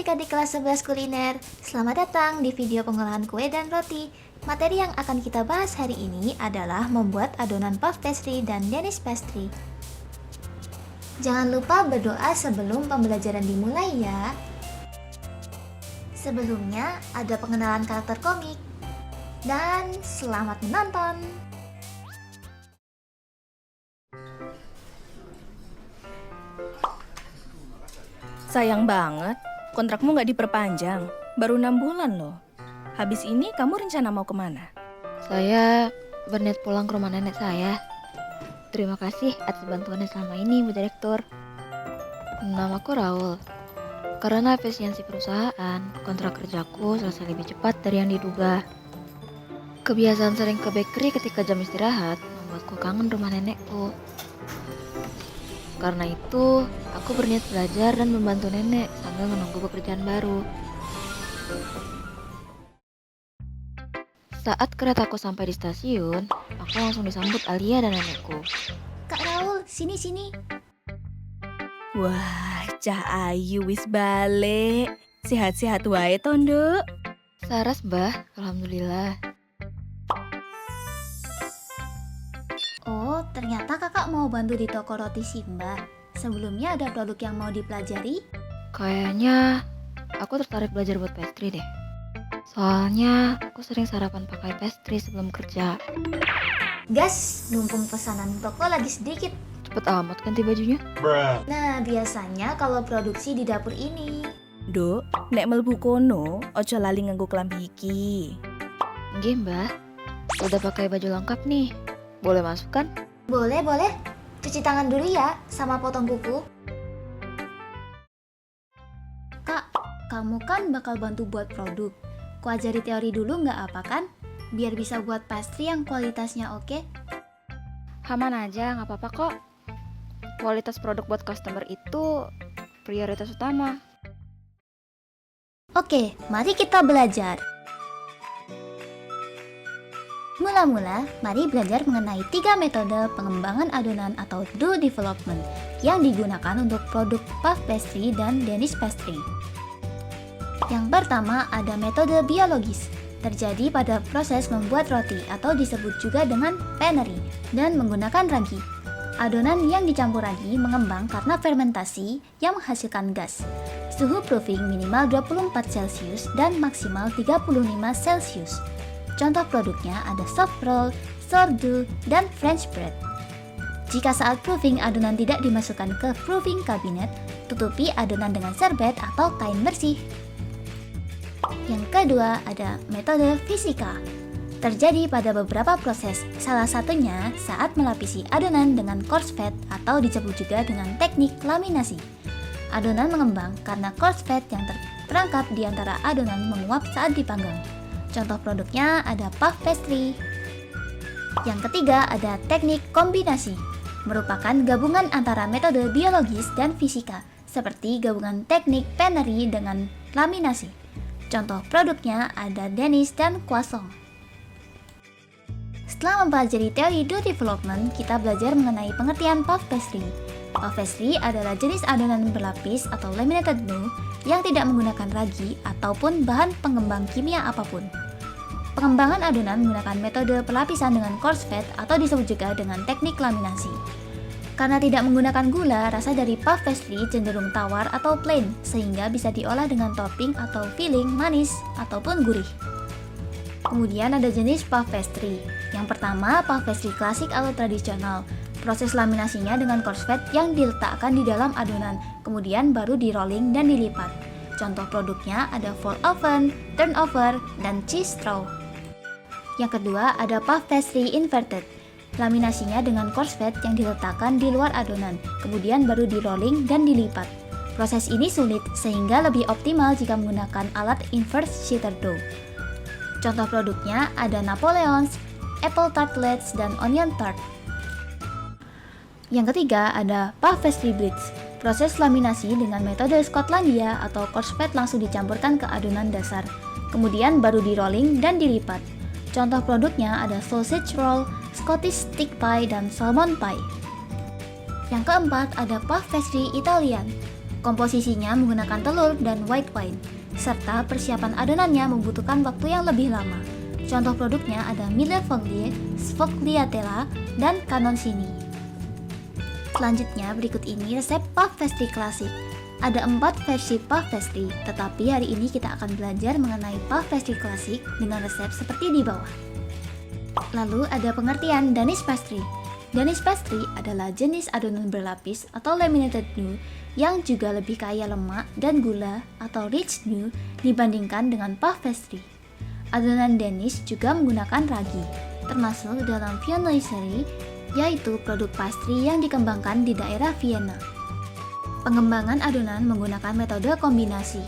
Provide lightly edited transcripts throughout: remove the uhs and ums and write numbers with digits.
adik-adik kelas 11 kuliner, selamat datang di video pengolahan kue dan roti. Materi yang akan kita bahas hari ini adalah membuat adonan puff pastry dan Danish pastry. Jangan lupa berdoa sebelum pembelajaran dimulai ya. Sebelumnya ada pengenalan karakter komik. Dan selamat menonton! Sayang banget, kontrakmu nggak diperpanjang. Baru 6 bulan loh. Habis ini kamu rencana mau kemana? Saya berniat pulang ke rumah nenek saya. Terima kasih atas bantuannya selama ini, Bu Direktur. Namaku Raul. Karena efisiensi perusahaan, kontrak kerjaku selesai lebih cepat dari yang diduga. Kebiasaan sering ke bakery ketika jam istirahat membuatku kangen rumah nenekku. Karena itu, aku berniat belajar dan membantu nenek sambil menunggu pekerjaan baru. Saat keretaku sampai di stasiun, aku langsung disambut Alia dan nenekku. Kak Raul, sini. Wah, Cah Ayu wis balik. Sehat-sehat wae tondo. Saras, Mbah. Alhamdulillah. Oh, ternyata kakak mau bantu di toko roti Simba. Sebelumnya ada produk yang mau dipelajari? Kayaknya aku tertarik belajar buat pastry deh. Soalnya aku sering sarapan pakai pastry sebelum kerja. Gas, numpung pesanan toko lagi sedikit. Cepet amat ganti bajunya. Nah, biasanya kalau produksi di dapur ini. Dok, nek mlebu kono, ojo lali nganggo klambi iki. Nggih, Mbah. Udah pakai baju lengkap nih. Boleh masuk kan? Boleh. Cuci tangan dulu ya, sama potong kuku. Kak, kamu kan bakal bantu buat produk. Ku ajari teori dulu nggak apa kan? Biar bisa buat pastry yang kualitasnya oke. Aman aja, nggak apa-apa kok. Kualitas produk buat customer itu prioritas utama. Oke, mari kita belajar. Mula-mula, mari belajar mengenai 3 metode pengembangan adonan atau dough development yang digunakan untuk produk puff pastry dan Danish pastry. Yang pertama ada metode biologis, terjadi pada proses membuat roti atau disebut juga dengan panery dan menggunakan ragi. Adonan yang dicampur ragi mengembang karena fermentasi yang menghasilkan gas. Suhu proofing minimal 24 Celcius dan maksimal 35 Celcius. Contoh produknya ada soft roll, sourdough, dan French bread. Jika saat proofing adonan tidak dimasukkan ke proofing cabinet, tutupi adonan dengan serbet atau kain bersih. Yang kedua ada metode fisika. Terjadi pada beberapa proses, salah satunya saat melapisi adonan dengan coarse fat atau disebut juga dengan teknik laminasi. Adonan mengembang karena coarse fat yang terperangkap di antara adonan menguap saat dipanggang. Contoh produknya ada puff pastry. Yang ketiga ada teknik kombinasi, merupakan gabungan antara metode biologis dan fisika, seperti gabungan teknik panery dengan laminasi. Contoh produknya ada Danish dan croissant. Setelah mempelajari teori dough development, kita belajar mengenai pengertian puff pastry. Puff pastry adalah jenis adonan berlapis atau laminated dough yang tidak menggunakan ragi ataupun bahan pengembang kimia apapun. Pengembangan adonan menggunakan metode pelapisan dengan coarse fat atau disebut juga dengan teknik laminasi. Karena tidak menggunakan gula, rasa dari puff pastry cenderung tawar atau plain, sehingga bisa diolah dengan topping atau filling manis ataupun gurih. Kemudian ada jenis puff pastry. Yang pertama, puff pastry klasik atau tradisional. Proses laminasinya dengan coarse fat yang diletakkan di dalam adonan, kemudian baru di rolling dan dilipat. Contoh produknya ada fold oven, turnover, dan cheese straw. Yang kedua ada puff pastry inverted. Laminasinya dengan coarse fat yang diletakkan di luar adonan, kemudian baru di rolling dan dilipat. Proses ini sulit sehingga lebih optimal jika menggunakan alat inverse sheeter dough. Contoh produknya ada Napoleons, apple tartlets, dan onion tart. Yang ketiga ada puff pastry blitz. Proses laminasi dengan metode Skotlandia atau coarse fat langsung dicampurkan ke adonan dasar, kemudian baru di rolling dan dilipat. Contoh produknya ada sausage roll, Scottish stick pie, dan salmon pie. Yang keempat ada puff pastry Italian. Komposisinya menggunakan telur dan white wine, serta persiapan adonannya membutuhkan waktu yang lebih lama. Contoh produknya ada Mille Foglie, Sfogliatella, dan Canoncini. Selanjutnya berikut ini resep puff pastry klasik. Ada 4 versi puff pastry, tetapi hari ini kita akan belajar mengenai puff pastry klasik dengan resep seperti di bawah. Lalu ada pengertian Danish pastry. Danish pastry adalah jenis adonan berlapis atau laminated dough yang juga lebih kaya lemak dan gula atau rich dough dibandingkan dengan puff pastry. Adonan Danish juga menggunakan ragi, termasuk dalam viennoiserie, yaitu produk pastry yang dikembangkan di daerah Vienna. Pengembangan adonan menggunakan metode kombinasi.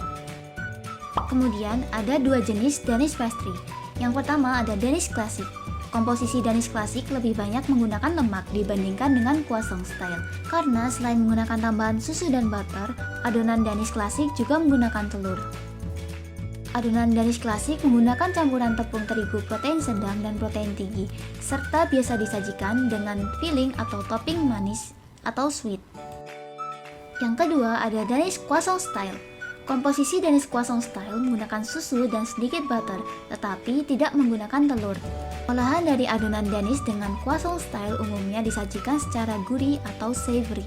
Kemudian ada 2 jenis Danish pastry. Yang pertama ada Danish Classic. Komposisi Danish Classic lebih banyak menggunakan lemak dibandingkan dengan croissant style. Karena selain menggunakan tambahan susu dan butter, adonan Danish Classic juga menggunakan telur. Adonan Danish Classic menggunakan campuran tepung terigu protein sedang dan protein tinggi, serta biasa disajikan dengan filling atau topping manis atau sweet. Yang kedua ada Danish Croissant Style. Komposisi Danish Croissant Style menggunakan susu dan sedikit butter, tetapi tidak menggunakan telur. Olahan dari adonan Danish dengan Croissant Style umumnya disajikan secara gurih atau savory.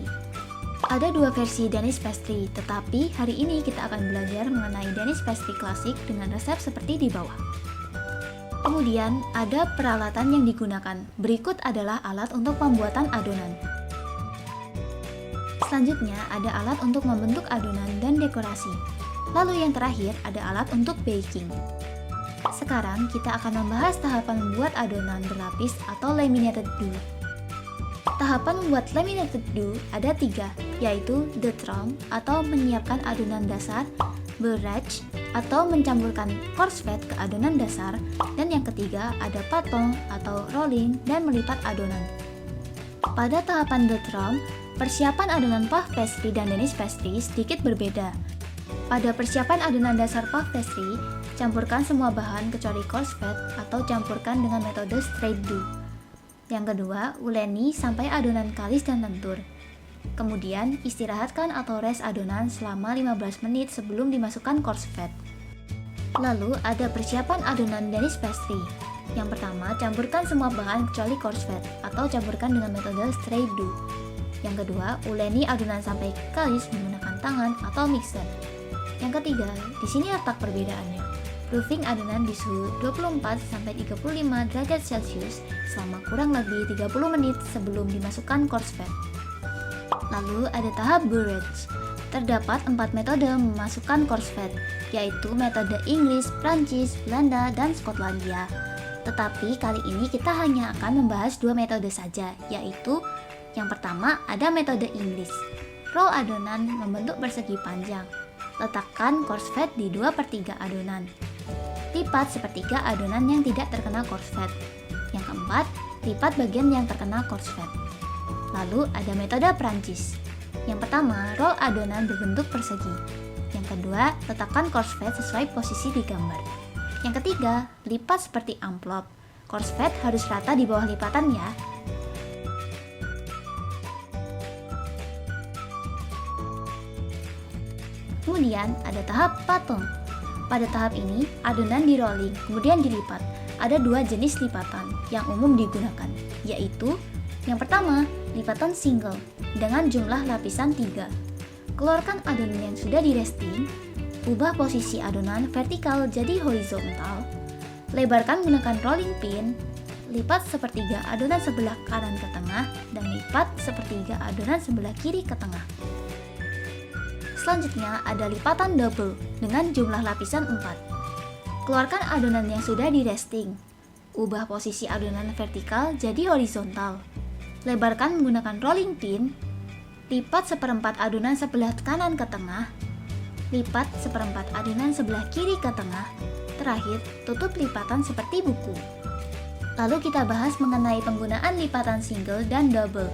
Ada 2 versi Danish pastry, tetapi hari ini kita akan belajar mengenai Danish pastry klasik dengan resep seperti di bawah. Kemudian ada peralatan yang digunakan. Berikut adalah alat untuk pembuatan adonan. Selanjutnya ada alat untuk membentuk adonan dan dekorasi. Lalu yang terakhir ada alat untuk baking. Sekarang kita akan membahas tahapan membuat adonan berlapis atau laminated dough. Tahapan membuat laminated dough ada 3, yaitu the trompe atau menyiapkan adonan dasar, barrage atau mencampurkan coarse fat ke adonan dasar, dan yang ketiga ada patong atau rolling dan melipat adonan. Pada tahapan the trompe, persiapan adonan puff pastry dan Danish pastry sedikit berbeda. Pada persiapan adonan dasar puff pastry, campurkan semua bahan kecuali coarse fat atau campurkan dengan metode straight dough. Yang kedua, uleni sampai adonan kalis dan lentur. Kemudian, istirahatkan atau rest adonan selama 15 menit sebelum dimasukkan coarse fat. Lalu, ada persiapan adonan Danish pastry. Yang pertama, campurkan semua bahan kecuali coarse fat atau campurkan dengan metode straight dough. Yang kedua, uleni adonan sampai kalis menggunakan tangan atau mixer. Yang ketiga, di sini letak perbedaannya. Proofing adonan di suhu 24-35 derajat Celcius selama kurang lebih 30 menit sebelum dimasukkan coarse fat. Lalu ada tahap barrage. Terdapat 4 metode memasukkan coarse fat, yaitu metode Inggris, Prancis, Belanda, dan Skotlandia. Tetapi kali ini kita hanya akan membahas 2 metode saja, yaitu yang pertama ada metode Inggris. Roll adonan membentuk persegi panjang. Letakkan coarse fat di 2/3 adonan. Lipat sepertiga adonan yang tidak terkena coarse fat. Yang keempat, lipat bagian yang terkena coarse fat. Lalu ada metode Prancis. Yang pertama, roll adonan berbentuk persegi. Yang kedua, letakkan coarse fat sesuai posisi di gambar. Yang ketiga, lipat seperti amplop. Coarse fat harus rata di bawah lipatan ya. Kemudian ada tahap patong. Pada tahap ini, adonan di rolling, kemudian dilipat. Ada 2 jenis lipatan yang umum digunakan, yaitu yang pertama, lipatan single dengan jumlah lapisan 3. Keluarkan adonan yang sudah di resting, ubah posisi adonan vertikal jadi horizontal, lebarkan menggunakan rolling pin, lipat sepertiga adonan sebelah kanan ke tengah, dan lipat sepertiga adonan sebelah kiri ke tengah. Selanjutnya ada lipatan double dengan jumlah lapisan 4. Keluarkan adonan yang sudah di resting. Ubah posisi adonan vertikal jadi horizontal. Lebarkan menggunakan rolling pin. Lipat seperempat adonan sebelah kanan ke tengah. Lipat seperempat adonan sebelah kiri ke tengah. Terakhir, tutup lipatan seperti buku. Lalu kita bahas mengenai penggunaan lipatan single dan double.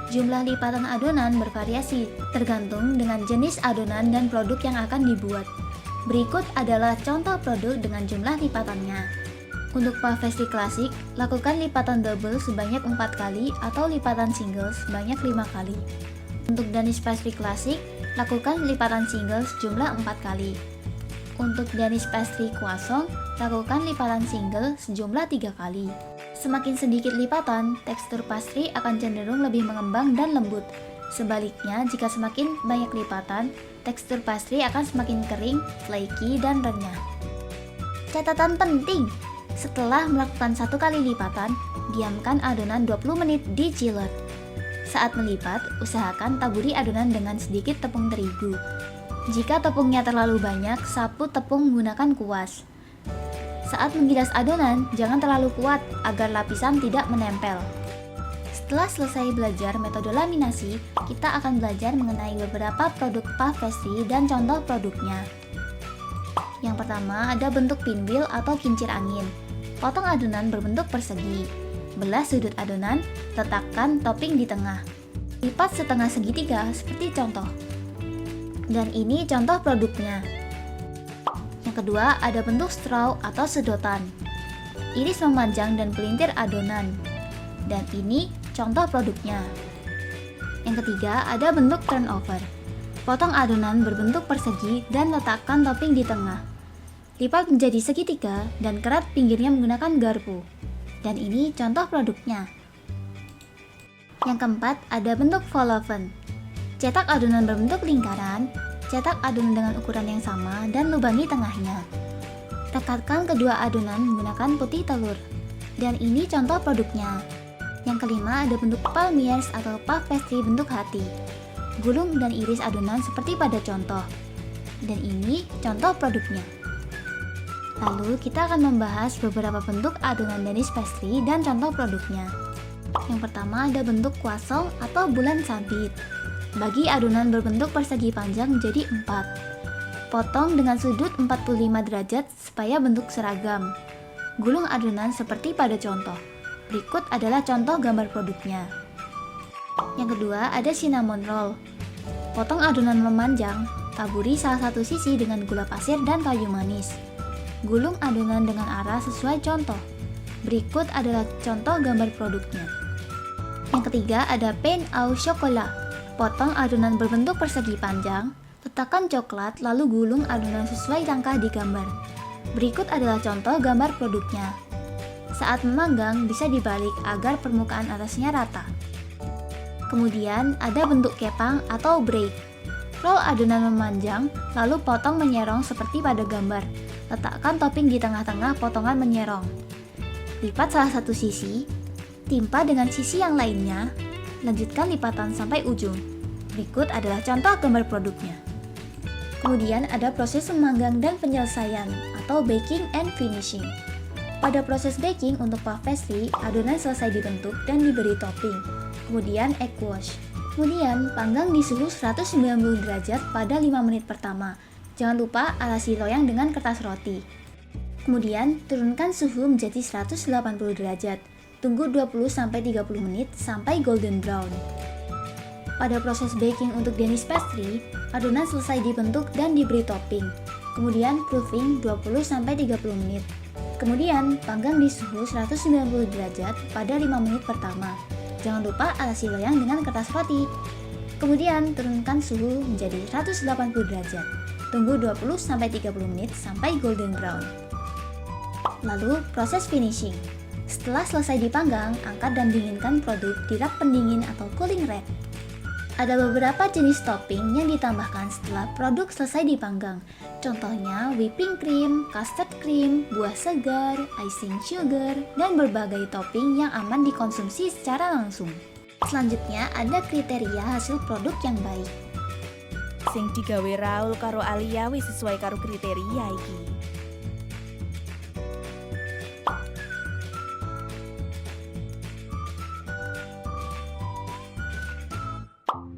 Jumlah lipatan adonan bervariasi, tergantung dengan jenis adonan dan produk yang akan dibuat. Berikut adalah contoh produk dengan jumlah lipatannya. Untuk puff pastry klasik, lakukan lipatan double sebanyak 4 kali atau lipatan single sebanyak 5 kali. Untuk Danish pastry klasik, lakukan lipatan single sejumlah 4 kali. Untuk Danish pastry croissant, lakukan lipatan single sejumlah 3 kali. Semakin sedikit lipatan, tekstur pastry akan cenderung lebih mengembang dan lembut. Sebaliknya, jika semakin banyak lipatan, tekstur pastry akan semakin kering, flaky, dan renyah. Catatan penting! Setelah melakukan 1 kali lipatan, diamkan adonan 20 menit di chiller. Saat melipat, usahakan taburi adonan dengan sedikit tepung terigu. Jika tepungnya terlalu banyak, sapu tepung menggunakan kuas. Saat menggilas adonan, jangan terlalu kuat agar lapisan tidak menempel. Setelah selesai belajar metode laminasi, kita akan belajar mengenai beberapa produk puff pastry dan contoh produknya. Yang pertama ada bentuk pinwheel atau kincir angin. Potong adonan berbentuk persegi. Belah sudut adonan, letakkan topping di tengah. Lipat setengah segitiga seperti contoh. Dan ini contoh produknya. Yang kedua ada bentuk straw atau sedotan. Iris memanjang dan pelintir adonan. Dan ini contoh produknya. Yang ketiga ada bentuk turnover. Potong adonan berbentuk persegi dan letakkan topping di tengah. Lipat menjadi segitiga dan kerat pinggirnya menggunakan garpu. Dan ini contoh produknya. Yang keempat ada bentuk volavon. Cetak adonan berbentuk lingkaran, cetak adonan dengan ukuran yang sama dan lubangi tengahnya. Rekatkan kedua adonan menggunakan putih telur. Dan ini contoh produknya. Yang kelima ada bentuk palmiers atau puff pastry bentuk hati. Gulung dan iris adonan seperti pada contoh. Dan ini contoh produknya. Lalu kita akan membahas beberapa bentuk adonan Danish pastry dan contoh produknya. Yang pertama ada bentuk croissant atau bulan sabit. Bagi adonan berbentuk persegi panjang menjadi 4. Potong dengan sudut 45 derajat supaya bentuk seragam. Gulung adonan seperti pada contoh. Berikut adalah contoh gambar produknya. Yang kedua ada cinnamon roll. Potong adonan memanjang, taburi salah satu sisi dengan gula pasir dan kayu manis. Gulung adonan dengan arah sesuai contoh. Berikut adalah contoh gambar produknya. Yang ketiga ada pain au chocolat. Potong adonan berbentuk persegi panjang, letakkan coklat lalu gulung adonan sesuai langkah di gambar. Berikut adalah contoh gambar produknya. Saat memanggang bisa dibalik agar permukaan atasnya rata. Kemudian ada bentuk kepang atau braid. Roll adonan memanjang, lalu potong menyerong seperti pada gambar. Letakkan topping di tengah-tengah potongan menyerong. Lipat salah satu sisi, timpa dengan sisi yang lainnya, lanjutkan lipatan sampai ujung. Berikut adalah contoh gambar produknya. Kemudian ada proses memanggang dan penyelesaian atau baking and finishing. Pada proses baking untuk puff pastry, adonan selesai dibentuk dan diberi topping. Kemudian egg wash. Kemudian panggang di suhu 190 derajat pada 5 menit pertama. Jangan lupa alasi loyang dengan kertas roti. Kemudian turunkan suhu menjadi 180 derajat. Tunggu 20-30 menit sampai golden brown. Pada proses baking untuk Danish pastry, adonan selesai dibentuk dan diberi topping. Kemudian proofing 20-30 menit. Kemudian panggang di suhu 190 derajat pada 5 menit pertama. Jangan lupa alasi loyang dengan kertas roti. Kemudian turunkan suhu menjadi 180 derajat. Tunggu 20-30 menit sampai golden brown. Lalu proses finishing. Setelah selesai dipanggang, angkat dan dinginkan produk di rak pendingin atau cooling rack. Ada beberapa jenis topping yang ditambahkan setelah produk selesai dipanggang. Contohnya whipping cream, custard cream, buah segar, icing sugar, dan berbagai topping yang aman dikonsumsi secara langsung. Selanjutnya ada kriteria hasil produk yang baik. Sing digawe Raul karo Alia wis sesuai karo kriteria iki.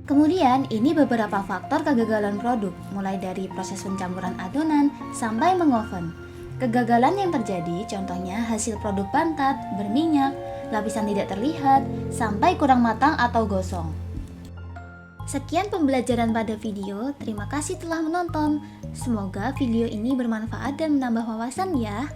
Kemudian, ini beberapa faktor kegagalan produk, mulai dari proses pencampuran adonan sampai mengoven. Kegagalan yang terjadi contohnya hasil produk bantat, berminyak, lapisan tidak terlihat, sampai kurang matang atau gosong. Sekian pembelajaran pada video, terima kasih telah menonton. Semoga video ini bermanfaat dan menambah wawasan ya.